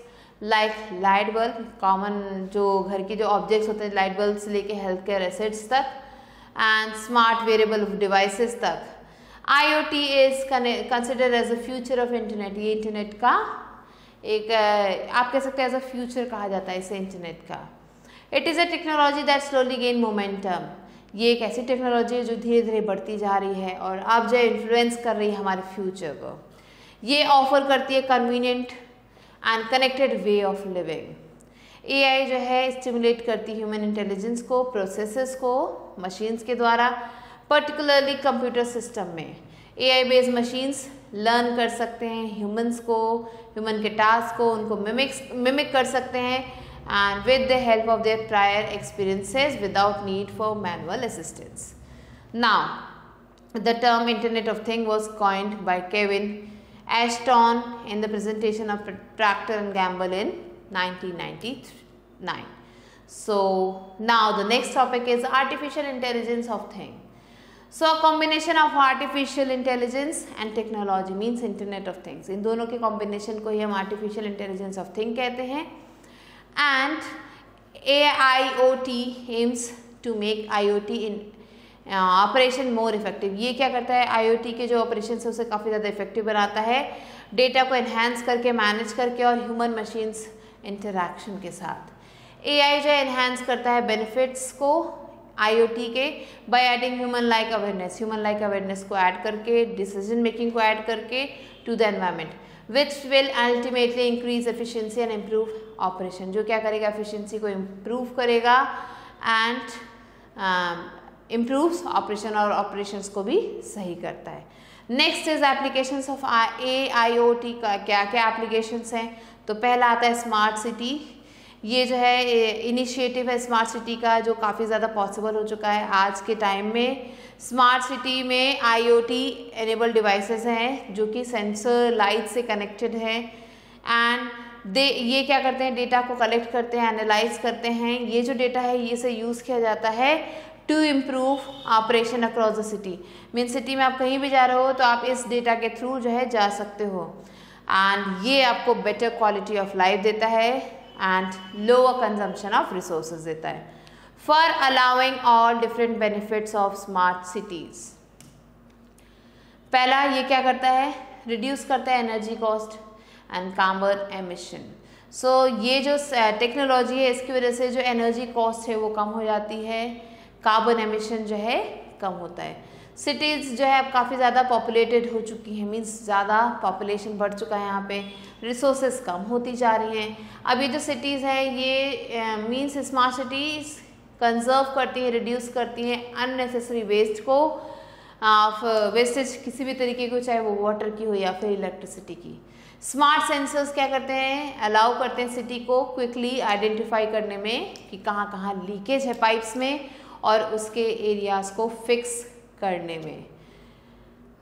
like light bulb, common जो घर के जो ऑब्जेक्ट्स होते हैं लाइट बल्ब से लेके हेल्थ केयर एसेट्स तक, एंड स्मार्ट वेरेबल डिवाइसेस तक, IoT is considered as a future of internet. ये इंटरनेट का एक आप कह सकते हैं एज अ फ्यूचर कहा जाता है इसे इंटरनेट का. It is a technology that slowly gain momentum. ये एक ऐसी टेक्नोलॉजी है जो धीरे धीरे बढ़ती जा रही है और अब जो इन्फ्लुएंस कर रही है हमारे फ्यूचर को. ये ऑफर करती है convenient and connected way of living. AI जो है स्टिमुलेट करती है ह्यूमन इंटेलिजेंस को, प्रोसेसेस को मशीन्स के द्वारा, पर्टिकुलरली कंप्यूटर सिस्टम में. AI बेस्ड मशीन्स लर्न कर सकते हैं ह्यूमंस को, ह्यूमन के टास्क को, उनको मिमिक कर सकते हैं and with the help of their prior experiences without need for manual assistance. Now, the term Internet of Things was coined by Kevin Ashton in the presentation of Procter & Gamble in 1999. So, now the next topic is artificial intelligence of things. So, a combination of artificial intelligence and technology means Internet of Things. इन दोनों के combination को ही हम artificial intelligence of things कहते हैं. And AIoT aims to make IoT in operation more effective. ये क्या करता है, IoT के जो ऑपरेशन है उसे काफ़ी ज़्यादा इफेक्टिव बनाता है, डेटा को एनहांस करके, मैनेज करके और ह्यूमन मशीन्स इंटरैक्शन के साथ. AI जो एनहांस करता है बेनिफिट्स को IoT के by adding human like awareness को ऐड करके, डिसीजन मेकिंग को ऐड करके to the environment, which will ultimately increase efficiency and improve operation. जो क्या करेगा, एफिशिएंसी को इम्प्रूव करेगा एंड इम्प्रूव्स ऑपरेशन और ऑपरेशंस को भी सही करता है. Next is applications of AIoT का क्या क्या एप्लीकेशंस हैं. तो पहला आता है स्मार्ट सिटी. ये जो है इनिशिएटिव है स्मार्ट सिटी का जो काफ़ी ज़्यादा पॉसिबल हो चुका है आज के टाइम में. स्मार्ट सिटी में IoT एनेबल डिवाइसेस हैं जो कि सेंसर लाइट से कनेक्टेड है एंड ये क्या करते हैं, डेटा को कलेक्ट करते हैं, एनालाइज करते हैं. ये जो डेटा है ये से यूज़ किया जाता है to improve operation across the city. Mean city में आप कहीं भी जा रहे हो तो आप इस डेटा के थ्रू जो है जा सकते हो एंड ये आपको बेटर क्वालिटी ऑफ लाइफ देता है and lower consumption of resources देता है. For allowing all different benefits of smart cities. पहला ये क्या करता है, रिड्यूस करता है energy cost and carbon emission. So ये जो टेक्नोलॉजी है इसकी वजह से जो एनर्जी कॉस्ट है वो कम हो जाती है, कार्बन एमिशन जो है कम होता है. सिटीज़ जो है अब काफ़ी ज़्यादा पॉपुलेटेड हो चुकी हैं, मीन्स ज़्यादा पॉपुलेशन बढ़ चुका है यहाँ पे, रिसोर्सेज कम होती जा रही हैं. अब ये जो सिटीज़ हैं ये मीन्स स्मार्ट सिटीज़ कंजर्व करती हैं, रिड्यूस करती हैं अननेसेसरी वेस्ट को, वेस्टेज किसी भी तरीके को, चाहे वो वाटर की हो या फिर इलेक्ट्रिसिटी की. स्मार्ट सेंसर्स क्या करते हैं, अलाउ करते हैं सिटी को क्विकली आइडेंटिफाई करने में कि कहाँ कहाँ लीकेज है पाइप्स में और उसके एरियाज़ को फिक्स करने में.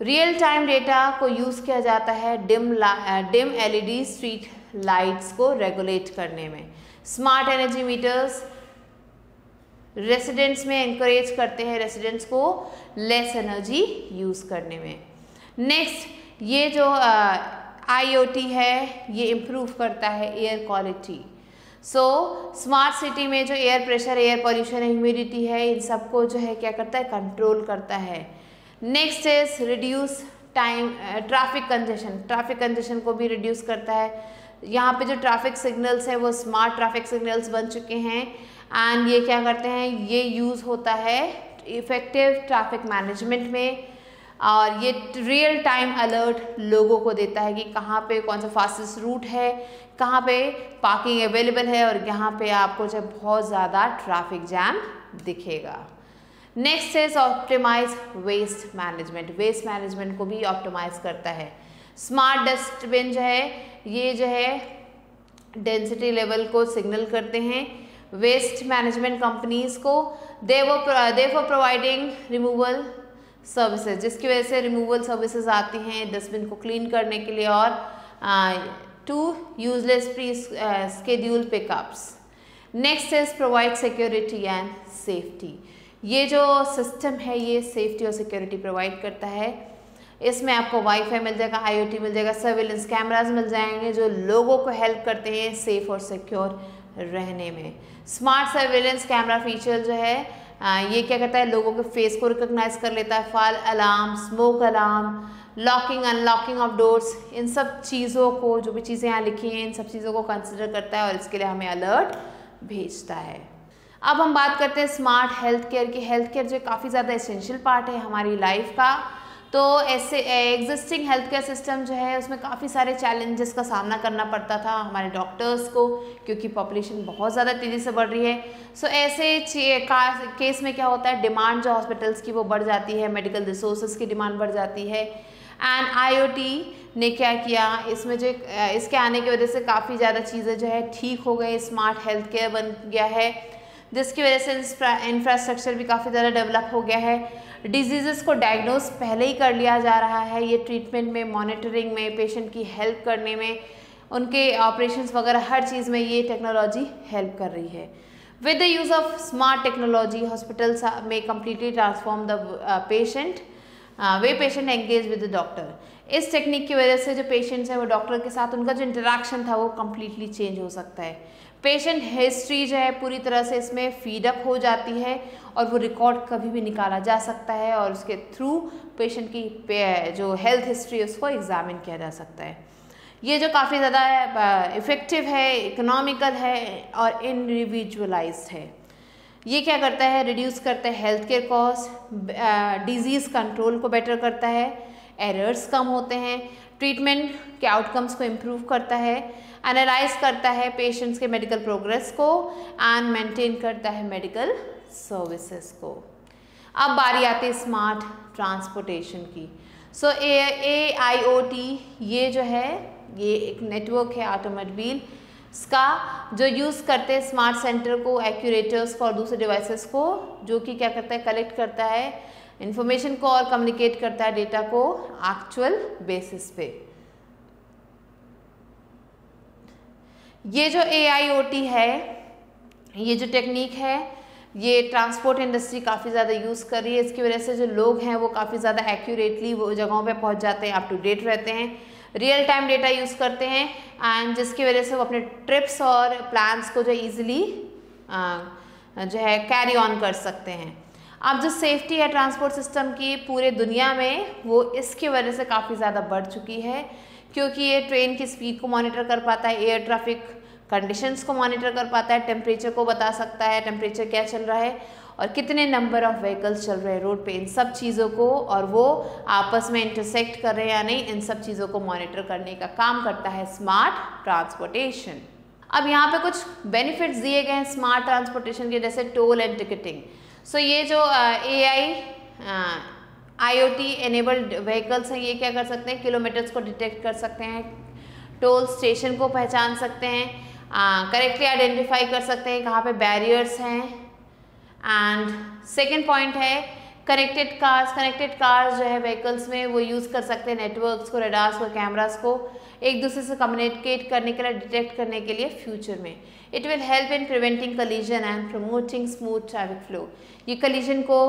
रियल टाइम डेटा को यूज़ किया जाता है डिम LED स्ट्रीट लाइट्स को रेगुलेट करने में. स्मार्ट एनर्जी मीटर्स रेसिडेंट्स में एनकरेज करते हैं रेसिडेंट्स को लेस एनर्जी यूज़ करने में. नेक्स्ट ये जो IoT है ये इम्प्रूव करता है air quality. So smart city में जो air pressure, air pollution, humidity है इन सबको जो है क्या करता है, कंट्रोल करता है. Next is reduce time traffic congestion को भी रिड्यूस करता है. यहाँ पे जो ट्रैफिक सिग्नल्स हैं वो स्मार्ट ट्रैफिक सिग्नल्स बन चुके हैं एंड ये क्या करते हैं, ये यूज़ होता है इफ़ेक्टिव ट्रैफिक मैनेजमेंट में और ये रियल टाइम अलर्ट लोगों को देता है कि कहाँ पे कौन सा फास्टेस्ट रूट है, कहाँ पे पार्किंग अवेलेबल है और यहाँ पे आपको जब बहुत ज़्यादा ट्रैफिक जैम दिखेगा. Next is optimise waste management. Waste management को भी ऑप्टिमाइज करता है. स्मार्ट डस्टबिन जो है ये जो है डेंसिटी लेवल को सिग्नल करते हैं वेस्ट मैनेजमेंट कंपनीज को. दे फॉर प्रोवाइडिंग रिमूवल सर्विसेज, जिसकी वजह से रिमूवल सर्विसेज आती हैं डस्टबिन को क्लीन करने के लिए और to useless pre schedule pickups. Next is provide security and safety. ये जो सिस्टम है ये सेफ्टी और सिक्योरिटी प्रोवाइड करता है. इसमें आपको वाईफाई मिल जाएगा, IoT मिल जाएगा, सर्विलेंस कैमराज मिल जाएंगे जो लोगों को हेल्प करते हैं सेफ और सिक्योर रहने में. स्मार्ट सर्विलेंस कैमरा फीचर जो है ये क्या करता है, लोगों के फेस को रिकॉग्नाइज कर लेता है, fire alarm, smoke alarm, locking unlocking of doors, इन सब चीज़ों को, जो भी चीज़ें यहाँ लिखी हैं, इन सब चीज़ों को कंसिडर करता है और इसके लिए हमें अलर्ट भेजता है। अब हम बात करते हैं स्मार्ट हेल्थ केयर की। हेल्थ केयर जो काफ़ी ज़्यादा एसेंशियल पार्ट है हमारी लाइफ का। तो ऐसे एग्जिस्टिंग हेल्थ केयर सिस्टम जो है उसमें काफ़ी सारे चैलेंजेस का सामना करना पड़ता था हमारे डॉक्टर्स को, क्योंकि पॉपुलेशन बहुत ज़्यादा तेज़ी से बढ़ रही है। सो ऐसे केस में क्या होता है, डिमांड जो हॉस्पिटल्स की वो बढ़ जाती है, मेडिकल रिसोर्सेज की डिमांड बढ़ जाती है। एंड IoT ने क्या किया, इसमें जो इसके आने की वजह से काफ़ी ज़्यादा चीज़ें जो है ठीक हो गई, स्मार्ट हेल्थ केयर बन गया है, जिसकी वजह से इंफ्रास्ट्रक्चर भी काफ़ी ज़्यादा डेवलप हो गया है। डिजीज़ेस को डायग्नोज पहले ही कर लिया जा रहा है। ये ट्रीटमेंट में, मॉनिटरिंग में, पेशेंट की हेल्प करने में, उनके ऑपरेशंस वगैरह हर चीज़ में ये टेक्नोलॉजी हेल्प कर रही है। With the use of smart technology hospitals में completely transform the patient way patient engage with the doctor. इस टेक्निक की वजह से जो पेशेंट्स हैं वो डॉक्टर के साथ उनका जो इंटरेक्शन था वो कम्प्लीटली चेंज हो सकता है। पेशेंट हिस्ट्री जो है पूरी तरह से इसमें फीडअप हो जाती है और वो रिकॉर्ड कभी भी निकाला जा सकता है और उसके थ्रू पेशेंट की जो हेल्थ हिस्ट्री उसको एग्जामिन किया जा सकता है। ये जो काफ़ी ज़्यादा इफ़ेक्टिव है, इकोनॉमिकल है और इंडिविजुअलाइज्ड है। ये क्या करता है, रिड्यूस करता है health care cost, disease control को बेटर करता है, एरर्स कम होते हैं, ट्रीटमेंट के आउटकम्स को इम्प्रूव करता है, एनालाइज करता है पेशेंट्स के मेडिकल प्रोग्रेस को एंड मेंटेन करता है मेडिकल सर्विसेज को। अब बारी आती है स्मार्ट ट्रांसपोर्टेशन की। सो AIoT ये जो है ये एक नेटवर्क है ऑटोमोबाइल का, जो यूज़ करते हैं स्मार्ट सेंटर को, एक्यूरेटर्स को और दूसरे डिवाइसेस को, जो कि क्या करता है, कलेक्ट करता है इंफॉर्मेशन को और कम्युनिकेट करता है डेटा को एक्चुअल बेसिस पे। ये जो AIoT है, ये जो टेक्निक है, ये ट्रांसपोर्ट इंडस्ट्री काफ़ी ज़्यादा यूज़ कर रही है। इसकी वजह से जो लोग हैं वो काफ़ी ज़्यादा एक्यूरेटली वो जगहों पे पहुंच जाते हैं, अप टू डेट रहते हैं, रियल टाइम डेटा यूज़ करते हैं एंड जिसकी वजह से वो अपने ट्रिप्स और प्लान्स को जो ईजिली जो है कैरी ऑन कर सकते हैं। अब जो सेफ्टी है ट्रांसपोर्ट सिस्टम की पूरे दुनिया में, वो इसकी वजह से काफ़ी ज़्यादा बढ़ चुकी है, क्योंकि ये ट्रेन की स्पीड को मॉनिटर कर पाता है, एयर ट्रैफिक कंडीशंस को मॉनिटर कर पाता है, टेम्परेचर को बता सकता है, टेम्परेचर क्या चल रहा है और कितने नंबर ऑफ व्हीकल्स चल रहे हैं रोड पे, इन सब चीज़ों को, और वो आपस में इंटरसेक्ट कर रहे हैं या नहीं, इन सब चीज़ों को मॉनिटर करने का काम करता है स्मार्ट ट्रांसपोर्टेशन। अब यहाँ पे कुछ बेनिफिट्स दिए गए हैं स्मार्ट ट्रांसपोर्टेशन के, जैसे टोल एंड टिकटिंग। सो ये जो IoT एनेबल्ड व्हीकल्स हैं, ये क्या कर सकते हैं, किलोमीटर्स को डिटेक्ट कर सकते हैं, टोल स्टेशन को पहचान सकते हैं, करेक्टली आइडेंटिफाई कर सकते हैं कहाँ पे बैरियर्स हैं। एंड सेकेंड पॉइंट है कनेक्टेड कार्स। कनेक्टेड कार्स जो है व्हीकल्स में वो यूज़ कर सकते हैं नेटवर्क्स को, रडार्स को, कैमरास को एक दूसरे से कम्युनिकेट करने के लिए, डिटेक्ट करने के लिए फ्यूचर में। It will help in preventing collision and promoting smooth traffic flow. ये कलीजन को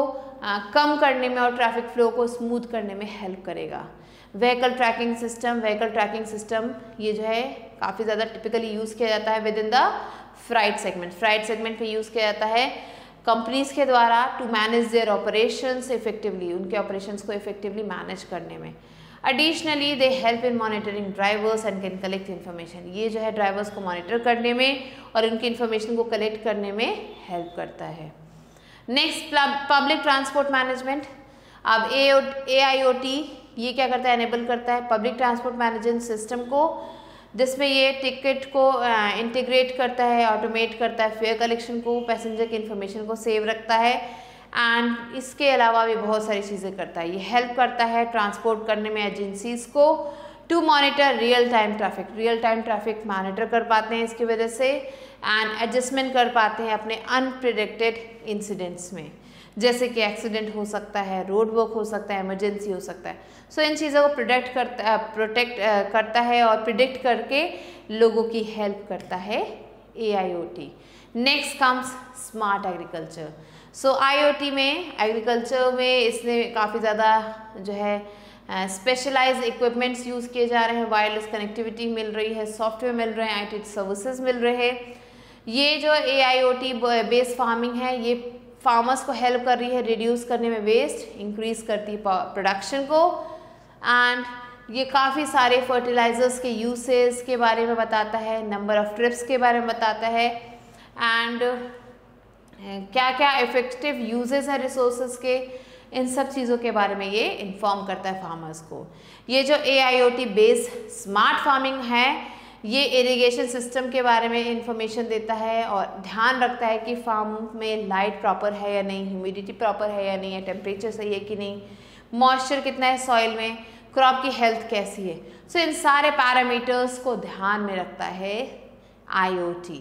कम करने में और ट्रैफिक फ्लो को स्मूथ करने में हेल्प करेगा। व्हीकल ट्रैकिंग सिस्टम ये जो है काफ़ी ज़्यादा टिपिकली यूज़ किया जाता है within the freight segment. Freight segment पे यूज़ किया जाता है कंपनीज के द्वारा to manage their operations effectively, उनके ऑपरेशंस को इफेक्टिवली मैनेज करने में। Additionally they help in monitoring drivers and can collect information. ये जो है ड्राइवर्स को मॉनिटर करने में और उनकी इन्फॉर्मेशन को कलेक्ट करने में हेल्प करता है। Next, public transport management. अब AIoT ये क्या करता है, एनेबल करता है पब्लिक ट्रांसपोर्ट मैनेजमेंट सिस्टम को, जिसमें ये टिकट को इंटीग्रेट करता है, ऑटोमेट करता है, फेयर कलेक्शन को, पैसेंजर की इन्फॉर्मेशन को सेव रखता है एंड इसके अलावा भी बहुत सारी चीज़ें करता है। ये हेल्प करता है ट्रांसपोर्ट करने में एजेंसीज को to monitor real time traffic monitor कर पाते हैं इसकी वजह से एंड एडजस्टमेंट कर पाते हैं अपने अनप्रिडिक्टेड इंसिडेंट्स में, जैसे कि एक्सीडेंट हो सकता है, रोड वर्क हो सकता है, इमरजेंसी हो सकता है। सो इन चीज़ों को प्रोटेक्ट करता है और प्रिडिक्ट करके लोगों की हेल्प करता है AIoT। Next comes smart agriculture. So IoT में एग्रीकल्चर में इसने काफ़ी ज़्यादा जो है स्पेशलाइज्ड इक्विपमेंट्स यूज़ किए जा रहे हैं, वायरलेस कनेक्टिविटी मिल रही है, सॉफ्टवेयर मिल रहे हैं, IT सर्विसेज मिल रहे हैं। ये जो AIoT बेस्ड फार्मिंग है ये फार्मर्स को हेल्प कर रही है रिड्यूस करने में वेस्ट, इंक्रीज करती है प्रोडक्शन को, एंड ये काफ़ी सारे फर्टिलाइजर्स के यूसेस के बारे में बताता है, नंबर ऑफ ट्रिप्स के बारे में बताता है, एंड क्या क्या इफेक्टिव यूजेस हैं रिसोर्सेज के, इन सब चीज़ों के बारे में ये इन्फॉर्म करता है फार्मर्स को। ये जो AIoT बेस्ड स्मार्ट फार्मिंग है ये इरिगेशन सिस्टम के बारे में इंफॉर्मेशन देता है और ध्यान रखता है कि फार्म में लाइट प्रॉपर है या नहीं, ह्यूमिडिटी प्रॉपर है या नहीं है, टेम्परेचर सही है कि नहीं, मॉइस्चर कितना है सॉइल में, क्रॉप की हेल्थ कैसी है। सो इन सारे पैरामीटर्स को ध्यान में रखता है IoT।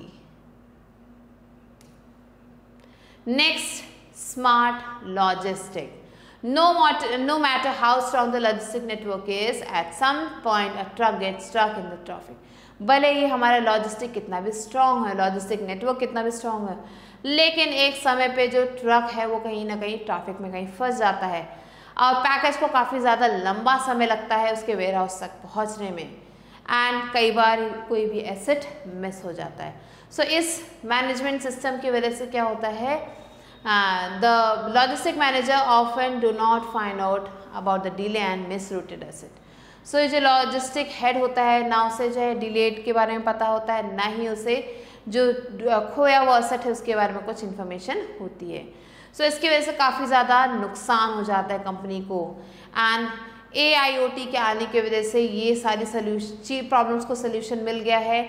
Next, smart logistic. No matter how strong the logistic network is, at some point a truck gets stuck in the traffic. भले ही हमारा लॉजिस्टिक कितना भी स्ट्रॉन्ग है, लॉजिस्टिक नेटवर्क कितना भी स्ट्रॉन्ग है, लेकिन एक समय पे जो ट्रक है वो कहीं ना कहीं ट्रैफिक में कहीं फंस जाता है और पैकेज को काफ़ी ज़्यादा लंबा समय लगता है उसके वेयर हाउस तक पहुँचने में, एंड कई बार कोई भी एसेट मिस हो जाता है। सो इस मैनेजमेंट सिस्टम की वजह से क्या होता है, the logistic manager often do not find out about the delay and misrouted asset. So जो लॉजिस्टिक हेड होता है ना उसे जो है डिलेड के बारे में पता होता है, ना ही उसे जो खोया हुआ एसेट है उसके बारे में कुछ इन्फॉर्मेशन होती है। सो इसकी वजह से काफ़ी ज़्यादा नुकसान हो जाता है कंपनी को, एंड AIoT के आने की वजह से ये सारी प्रॉब्लम्स को सोल्यूशन मिल गया है।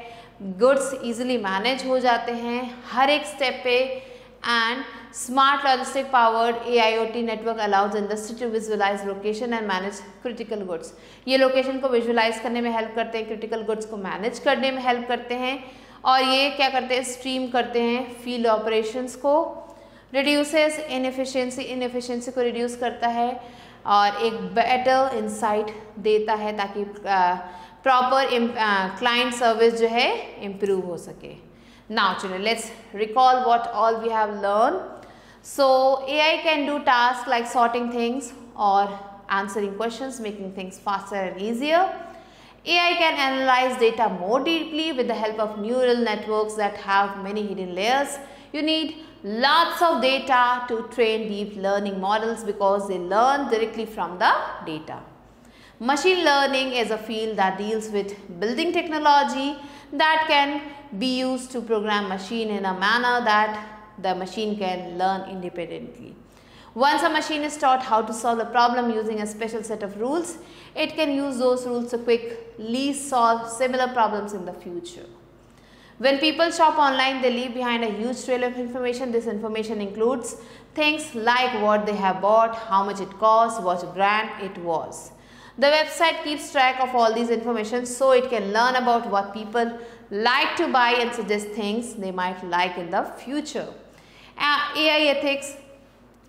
गुड्स इजीली मैनेज हो जाते हैं हर एक स्टेप पे, and smart logistic powered AIoT network allows industry to visualize location and manage critical goods. ये लोकेशन को विजुलाइज करने में हेल्प करते हैं, क्रिटिकल गुड्स को मैनेज करने में हेल्प करते हैं, और ये क्या करते हैं, स्ट्रीम करते हैं फील्ड ऑपरेशंस को, रिड्यूसेस इनएफिशिएंसी को रिड्यूस करता है और एक बेटर इंसाइट देता है ताकि प्रॉपर क्लाइंट सर्विस जो है इम्प्रूव हो सके। Now children, let's recall what all we have learned. So AI can do tasks like sorting things or answering questions, making things faster and easier. AI can analyze data more deeply with the help of neural networks that have many hidden layers. You need lots of data to train deep learning models because they learn directly from the data. Machine learning is a field that deals with building technology that can be used to program machine in a manner that the machine can learn independently. Once a machine is taught how to solve a problem using a special set of rules, it can use those rules to quickly solve similar problems in the future. When people shop online, they leave behind a huge trail of information. This information includes things like what they have bought, how much it cost, what brand it was. The website keeps track of all these information so it can learn about what people like to buy and suggest things they might like in the future. AI ethics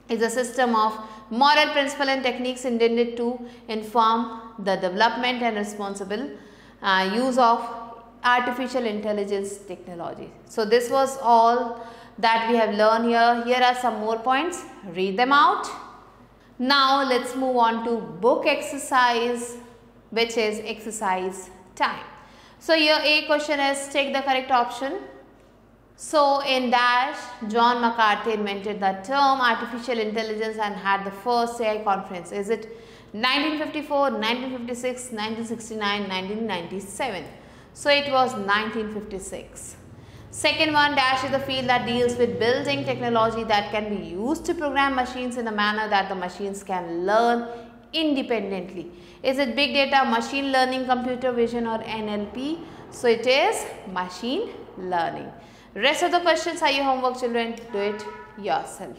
is a system of moral principles and techniques intended to inform the development and responsible use of artificial intelligence technology. So this was all that we have learned here. Here are some more points. Read them out. Now let's move on to book exercise, which is exercise time. So here A question is take the correct option. So in dash, John McCarthy invented the term artificial intelligence and had the first AI conference. Is it 1954, 1956, 1969, 1997? So it was 1956. Second one, dash is the field that deals with building technology that can be used to program machines in a manner that the machines can learn independently. Is it big data, machine learning, computer vision, or NLP? So it is machine learning. Rest of the questions are your homework, children. Do it yourself.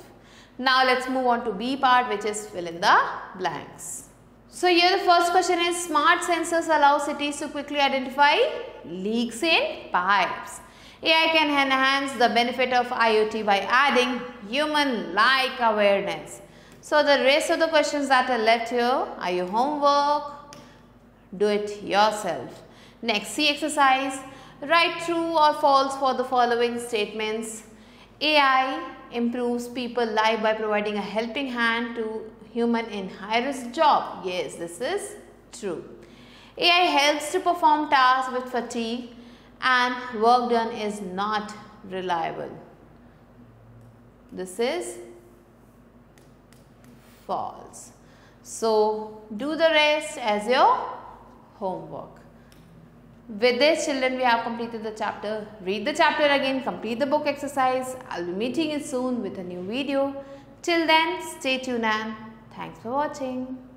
Now let's move on to B part, which is fill in the blanks. So here the first question is, smart sensors allow cities to quickly identify leaks in pipes. AI can enhance the benefit of IoT by adding human-like awareness. So the rest of the questions that are left here are your homework. Do it yourself. Next, C exercise. Write true or false for the following statements. AI improves people's life by providing a helping hand to human in high-risk job. Yes, this is true. AI helps to perform tasks with fatigue and work done is not reliable. This is false. So do the rest as your homework. With this, children, we have completed the chapter. Read the chapter again, complete the book exercise. I'll be meeting you soon with a new video. Till then, stay tuned and thanks for watching.